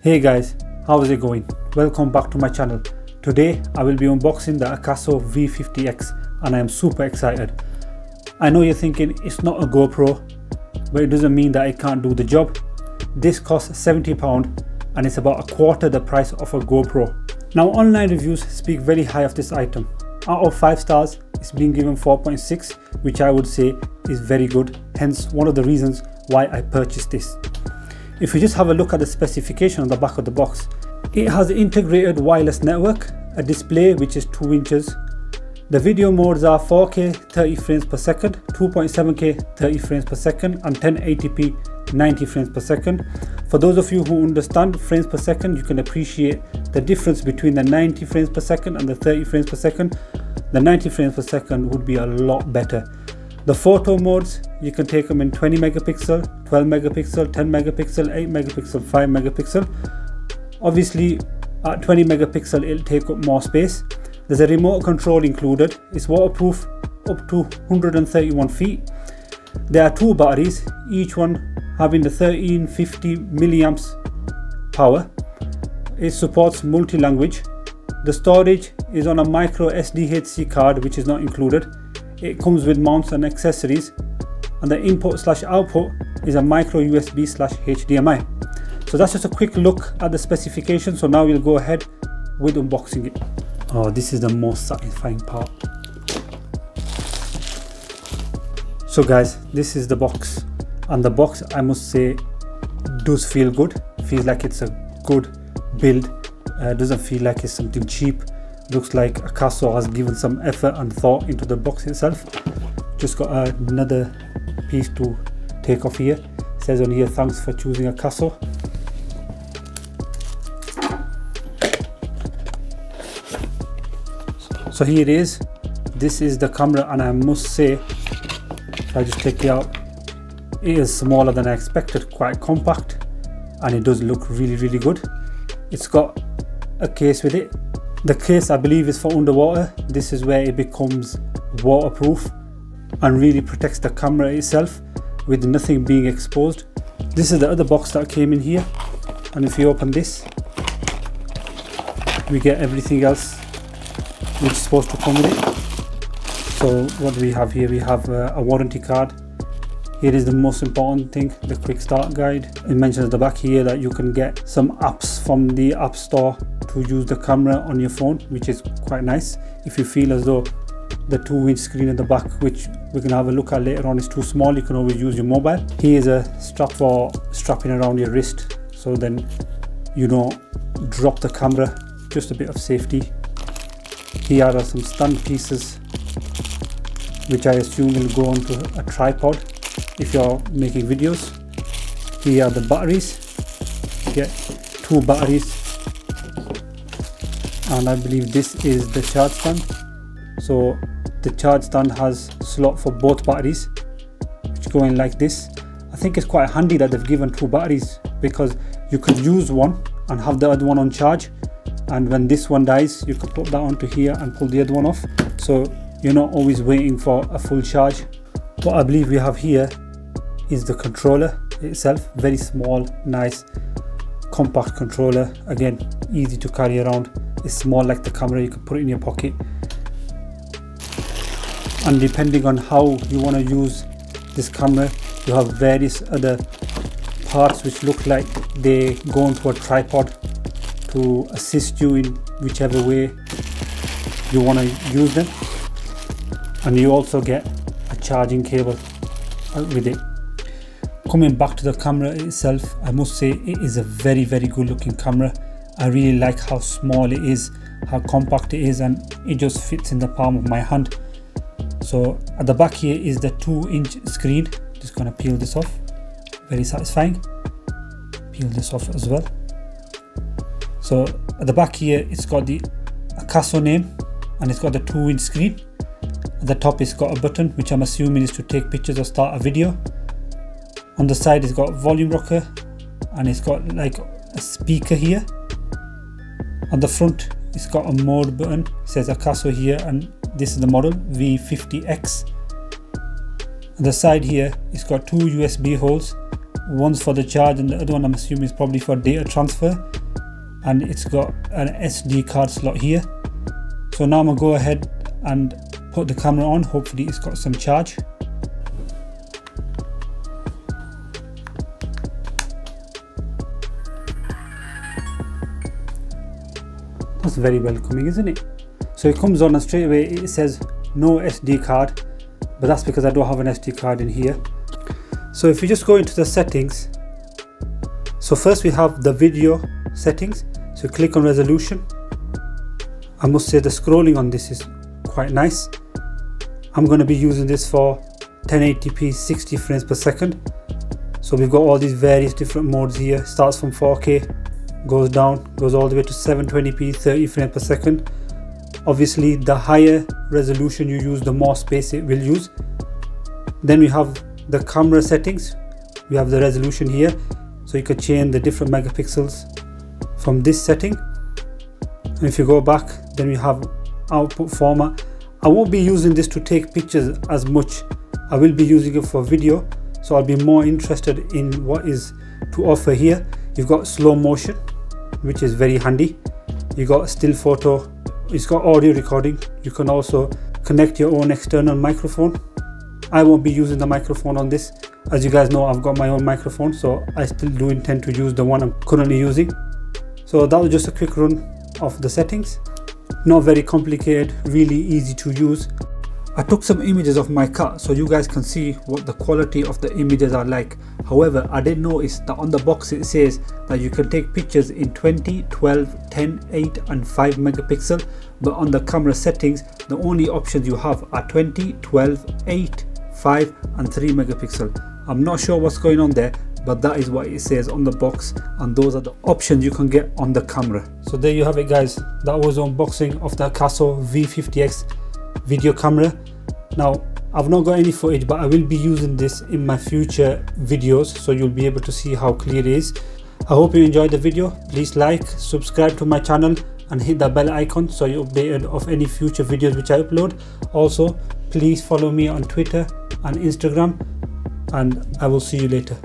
Hey guys, how's it going? Welcome back to my channel. Today I will be unboxing the AKASO V50X and I am super excited. I know you're thinking it's not a GoPro, but it doesn't mean that it can't do the job. This costs £70 and it's about a quarter the price of a GoPro. Now online reviews speak very high of this item. Out of 5 stars, it's been given 4.6, which I would say is very good, hence one of the reasons why I purchased this. If you just have a look at the specification on the back of the box, it has an integrated wireless network, a display which is 2 inches. The video modes are 4K 30 frames per second, 2.7K 30 frames per second and 1080p 90 frames per second. For those of you who understand frames per second, you can appreciate the difference between the 90 frames per second and the 30 frames per second. The 90 frames per second would be a lot better. The photo modes, you can take them in 20 megapixel, 12 megapixel, 10 megapixel, 8 megapixel, 5 megapixel. Obviously at 20 megapixel it'll take up more space. There's a remote control included. It's waterproof up to 131 feet. There are 2 batteries, each one having the 1350 milliamps power. It supports multi-language. The storage is on a micro SDHC card which is not included. It comes with mounts and accessories, and the input/output is a micro USB/HDMI. So that's just a quick look at the specification. So now we'll go ahead with unboxing it. Oh, this is the most satisfying part. So guys, this is the box, and the box, I must say, does feel good. Feels like it's a good build. Doesn't feel like it's something cheap. Looks like AKASO has given some effort and thought into the box itself. Just got another piece to take off here. It says on here, thanks for choosing AKASO. So here it is. This is the camera, and I must say, if I just take it out, it is smaller than I expected, quite compact, and it does look really good. It's got a case with it. The case, I believe, is for underwater. This is where it becomes waterproof and really protects the camera itself with nothing being exposed. This is the other box that came in here, and if you open this, we get everything else which is supposed to come with it. So what do we have here? We have a warranty card. Here is the most important thing, the quick start guide. It mentions at the back here that you can get some apps from the App Store to use the camera on your phone, which is quite nice. If you feel as though the 2-inch screen at the back, which we're going to have a look at later on, is too small, you can always use your mobile. Here is a strap for strapping around your wrist, so then you don't drop the camera, just a bit of safety. Here are some stand pieces, which I assume will go onto a tripod if you're making videos. Here are the batteries. You get 2 batteries, and I believe this is the charge stand. So the charge stand has slot for both batteries, which go in like this. I think it's quite handy that they've given 2 batteries, because you could use one and have the other one on charge, and when this one dies you could put that onto here and pull the other one off, so you're not always waiting for a full charge. What I believe we have here is the controller itself. Very small, nice, compact controller. Again, easy to carry around. It's small like the camera, you can put it in your pocket. And depending on how you want to use this camera, you have various other parts which look like they go onto a tripod to assist you in whichever way you want to use them. And you also get a charging cable with it. Coming back to the camera itself, I must say it is a very good looking camera. I really like how small it is, how compact it is, and it just fits in the palm of my hand. So at the back here is the 2-inch screen. Just gonna peel this off. Very satisfying. Peel this off as well. So at the back here it's got the AKASO name, and it's got the 2-inch screen. At the top it's got a button which I'm assuming is to take pictures or start a video. On the side it's got volume rocker, and it's got like a speaker here. On the front it's got a mode button. It says AKASO here, and this is the model V50X. On the side here it's got 2 USB holes One's for the charge and the other one I'm assuming is probably for data transfer, and it's got an SD card slot here. So now I'm gonna go ahead and put the camera on. Hopefully it's got some charge. That's very welcoming, isn't it? So it comes on and straight away it says no SD card, but that's because I don't have an SD card in here. So if you just go into the settings, so first we have the video settings. So click on resolution. I must say the scrolling on this is quite nice. I'm going to be using this for 1080p 60 frames per second. So we've got all these various different modes here. Starts from 4K, goes down, goes all the way to 720p 30 frames per second. Obviously the higher resolution you use, the more space it will use. Then we have the camera settings. We have the resolution here, so you could change the different megapixels from this setting. And if you go back, then we have output format. I won't be using this to take pictures as much. I will be using it for video, so I'll be more interested in what is to offer here. You've got slow motion, which is very handy. You got still photo. It's got audio recording. You can also connect your own external microphone. I won't be using the microphone on this. As you guys know, I've got my own microphone, so I still do intend to use the one I'm currently using. So that was just a quick run of the settings. Not very complicated, really easy to use. I took some images of my car so you guys can see what the quality of the images are like. However, I did notice that on the box it says that you can take pictures in 20, 12, 10, 8 and 5 megapixel, but on the camera settings the only options you have are 20, 12, 8, 5 and 3 megapixel. I'm not sure what's going on there, but that is what it says on the box, and those are the options you can get on the camera. So there you have it guys, that was unboxing of the AKASO V50X video camera. Now I've not got any footage, but I will be using this in my future videos, so you'll be able to see how clear it is. I hope you enjoyed the video. Please like, subscribe to my channel and hit the bell icon so you're updated of any future videos which I upload. Also please follow me on Twitter and Instagram, and I will see you later.